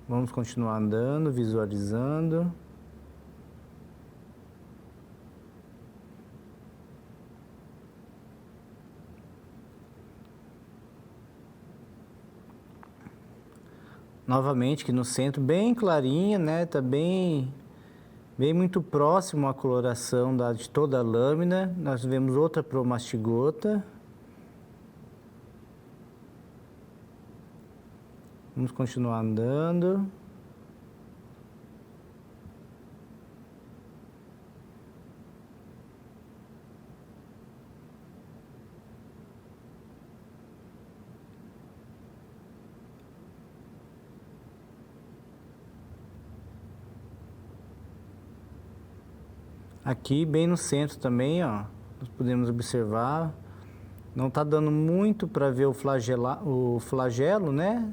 Vamos continuar andando, visualizando. Novamente, aqui no centro, bem clarinha, né? Tá bem muito próximo à coloração de toda a lâmina. Nós vemos outra promastigota. Vamos continuar andando. Aqui, bem no centro também, ó, nós podemos observar. Não está dando muito para ver o flagelo, né?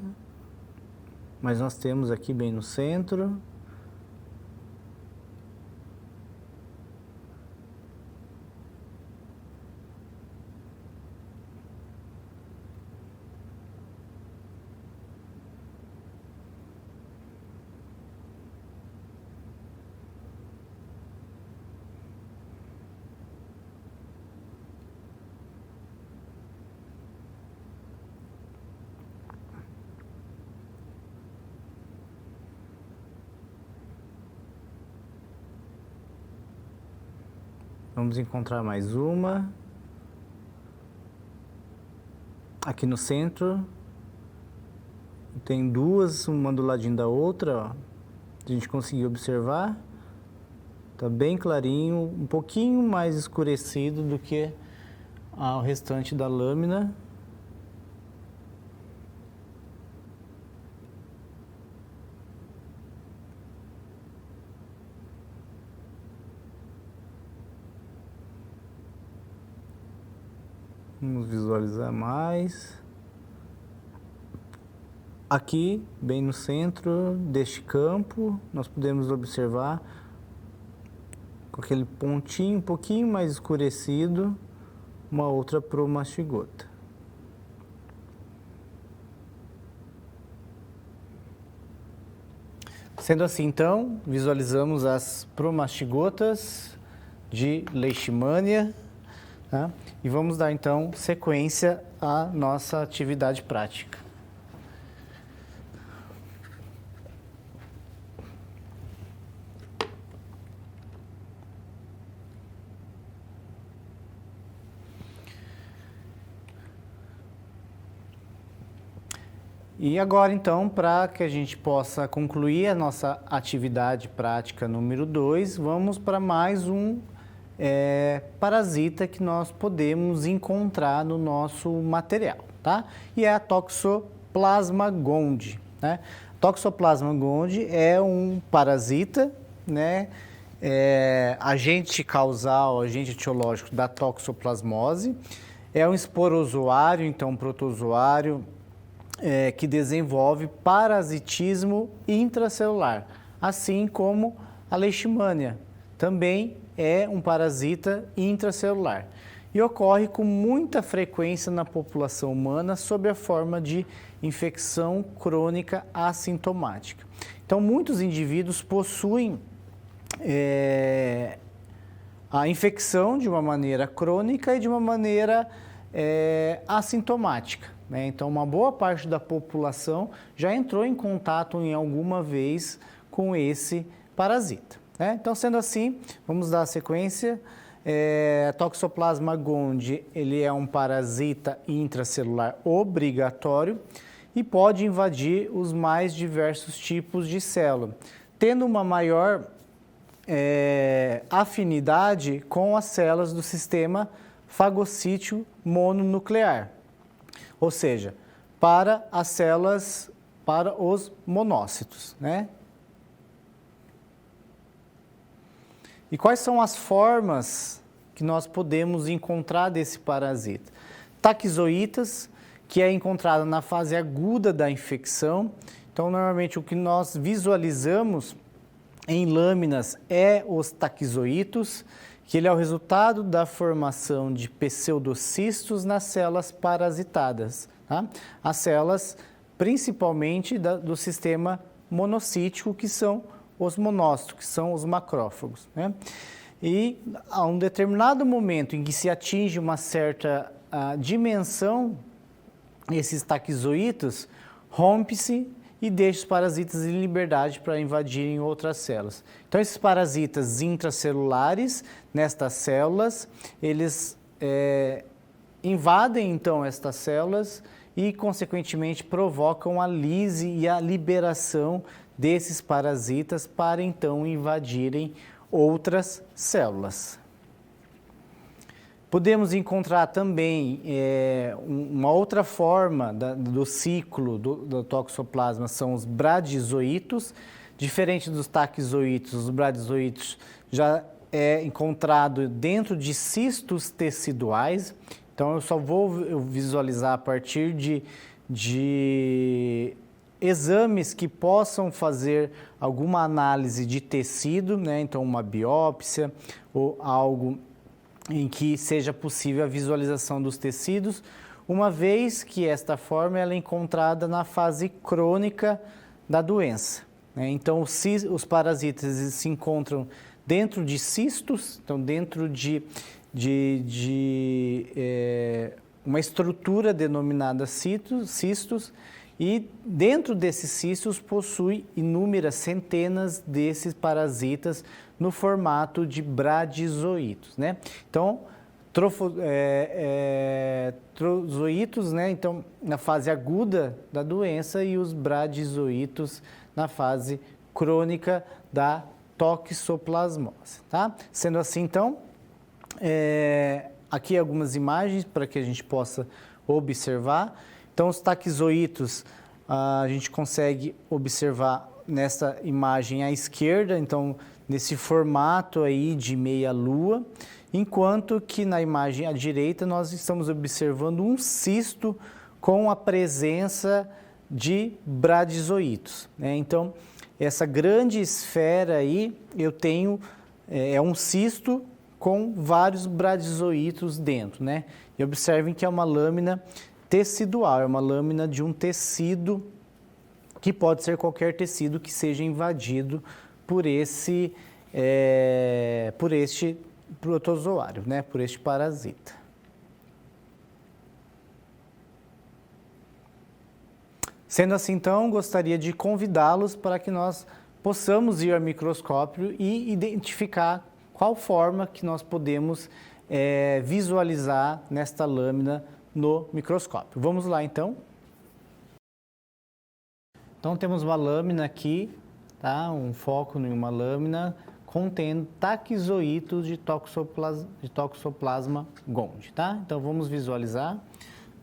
Mas nós temos aqui bem no centro. Vamos encontrar mais uma. Aqui no centro. Tem duas, uma do ladinho da outra, ó. A gente conseguiu observar. Tá bem clarinho, um pouquinho mais escurecido do que o restante da lâmina. Vamos visualizar mais. Aqui, bem no centro deste campo, nós podemos observar com aquele pontinho um pouquinho mais escurecido, uma outra promastigota. Sendo assim, então, visualizamos as promastigotas de Leishmania, tá? E vamos dar, então, sequência à nossa atividade prática. E agora, então, para que a gente possa concluir a nossa atividade prática número 2, vamos para mais um parasita que nós podemos encontrar no nosso material, tá? E é a Toxoplasma gondii, né? Toxoplasma gondii é um parasita, né? Agente causal, agente etiológico da toxoplasmose. É um esporozoário, então um protozoário, que desenvolve parasitismo intracelular, assim como a Leishmania, também é um parasita intracelular e ocorre com muita frequência na população humana sob a forma de infecção crônica assintomática. Então, muitos indivíduos possuem a infecção de uma maneira crônica e de uma maneira assintomática, né? Então, uma boa parte da população já entrou em contato em alguma vez com esse parasita, né? Então, sendo assim, vamos dar a sequência. Toxoplasma gondii, ele é um parasita intracelular obrigatório e pode invadir os mais diversos tipos de célula, tendo uma maior afinidade com as células do sistema fagocítio mononuclear, ou seja, para as células, para os monócitos, né? E quais são as formas que nós podemos encontrar desse parasita? Taquizoítas, que é encontrada na fase aguda da infecção. Então, normalmente, o que nós visualizamos em lâminas é os taquizoítos, que ele é o resultado da formação de pseudocistos nas células parasitadas, tá? As células, principalmente do sistema monocítico, que são os monócitos, que são os macrófagos, né? E a um determinado momento em que se atinge uma certa dimensão, esses taquizoítos rompe-se e deixa os parasitas em liberdade para invadirem outras células. Então, esses parasitas intracelulares, nestas células, eles invadem, então, estas células e, consequentemente, provocam a lise e a liberação desses parasitas para, então, invadirem outras células. Podemos encontrar também uma outra forma do ciclo do toxoplasma, são os bradizoítos. Diferente dos taquizoítos, os bradizoítos já é encontrado dentro de cistos teciduais. Então, eu só vou visualizar a partir de exames que possam fazer alguma análise de tecido, né? Então, uma biópsia ou algo em que seja possível a visualização dos tecidos, uma vez que esta forma ela é encontrada na fase crônica da doença, né? Então, os parasitas se encontram dentro de cistos, então dentro de uma estrutura denominada cistos, e dentro desses cistos possui inúmeras centenas desses parasitas no formato de bradizoítos, né? Então, trozoítos, né? Então, na fase aguda da doença, e os bradizoítos na fase crônica da toxoplasmose, tá? Sendo assim, então, aqui algumas imagens para que a gente possa observar. Então, os taquizoítos, a gente consegue observar nessa imagem à esquerda, então nesse formato aí de meia-lua, enquanto que na imagem à direita nós estamos observando um cisto com a presença de bradizoítos, né? Então, essa grande esfera aí, eu tenho, é um cisto com vários bradizoítos dentro, né? E observem que é uma lâmina tecidual, é uma lâmina de um tecido que pode ser qualquer tecido que seja invadido por este protozoário, né? Por este parasita. Sendo assim, então, gostaria de convidá-los para que nós possamos ir ao microscópio e identificar qual forma que nós podemos visualizar nesta lâmina no microscópio. Vamos lá, então. Então, temos uma lâmina aqui, tá? Um foco em uma lâmina contendo taquizoítos de Toxoplasma gondii, tá? Então, vamos visualizar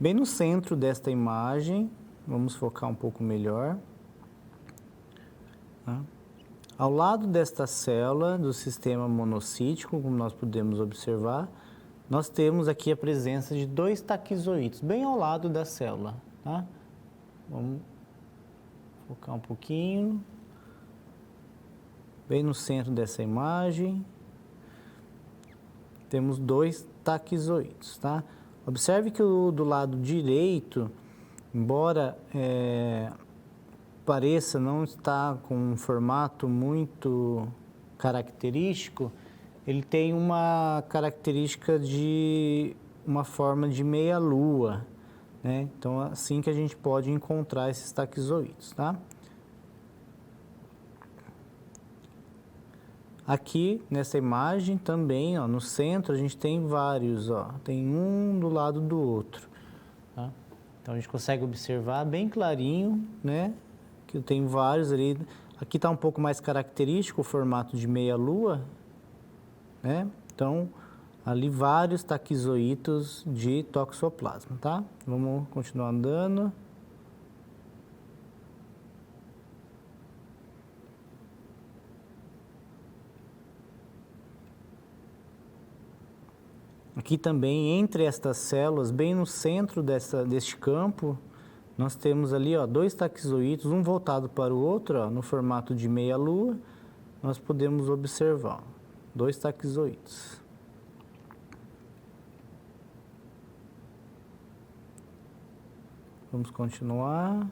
bem no centro desta imagem. Vamos focar um pouco melhor. Tá? Ao lado desta célula do sistema monocítico, como nós podemos observar, nós temos aqui a presença de 2 taquizoítos, bem ao lado da célula. Tá? Vamos focar um pouquinho. Bem no centro dessa imagem, temos 2 taquizoítos. Tá? Observe que do lado direito, embora pareça não estar com um formato muito característico, ele tem uma característica de uma forma de meia-lua, né? Então, assim que a gente pode encontrar esses taquizoítos, tá? Aqui, nessa imagem também, ó, no centro, a gente tem vários, ó, tem um do lado do outro, tá? Então, a gente consegue observar bem clarinho, né, que tem vários ali. Aqui está um pouco mais característico o formato de meia-lua, né? Então, ali vários taquizoítos de toxoplasma, tá? Vamos continuar andando. Aqui também, entre estas células, bem no centro deste campo, nós temos ali, ó, 2 taquizoítos, um voltado para o outro, ó, no formato de meia-lua, nós podemos observar, ó, 2 taquizoítos. Vamos continuar.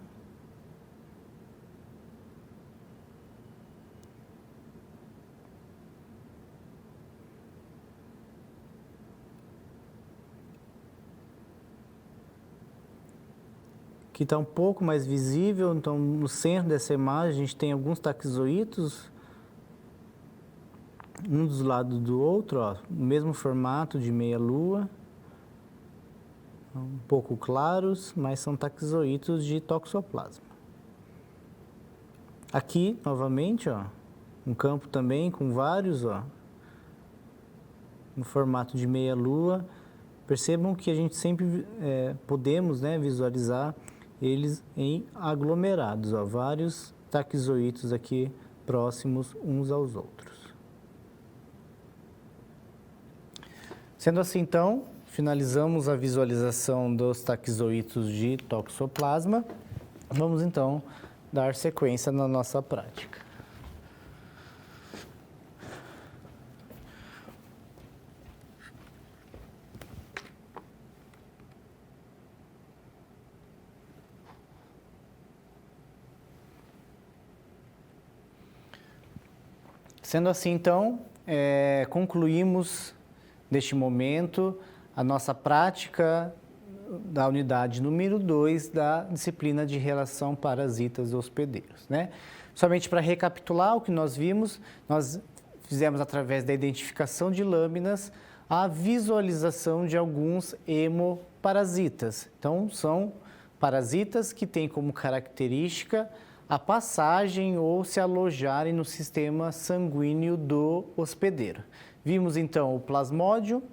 Aqui está um pouco mais visível, então no centro dessa imagem a gente tem alguns taquizoítos, um dos lados do outro, ó, no mesmo formato de meia-lua, um pouco claros, mas são taquizoítos de toxoplasma. Aqui, novamente, ó, um campo também com vários, ó, no formato de meia-lua. Percebam que a gente sempre podemos, né, visualizar eles em aglomerados, ó, vários taquizoítos aqui próximos uns aos outros. Sendo assim, então, finalizamos a visualização dos taquizoítos de toxoplasma. Vamos, então, dar sequência na nossa prática. Sendo assim, então, concluímos neste momento a nossa prática da unidade número 2 da disciplina de relação parasitas hospedeiros, né? Somente para recapitular o que nós vimos, nós fizemos através da identificação de lâminas a visualização de alguns hemoparasitas. Então, são parasitas que têm como característica a passagem ou se alojarem no sistema sanguíneo do hospedeiro. Vimos então o plasmódio,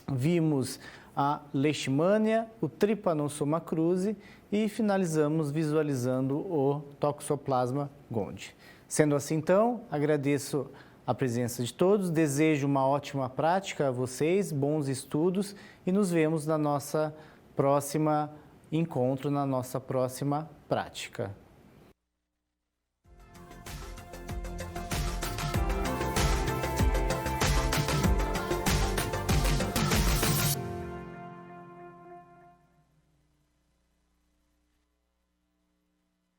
vimos a leishmania, o trypanosoma cruzi e finalizamos visualizando o Toxoplasma gondii. Sendo assim, então, agradeço a presença de todos, desejo uma ótima prática a vocês, bons estudos e nos vemos na nossa próxima encontro, na nossa próxima prática.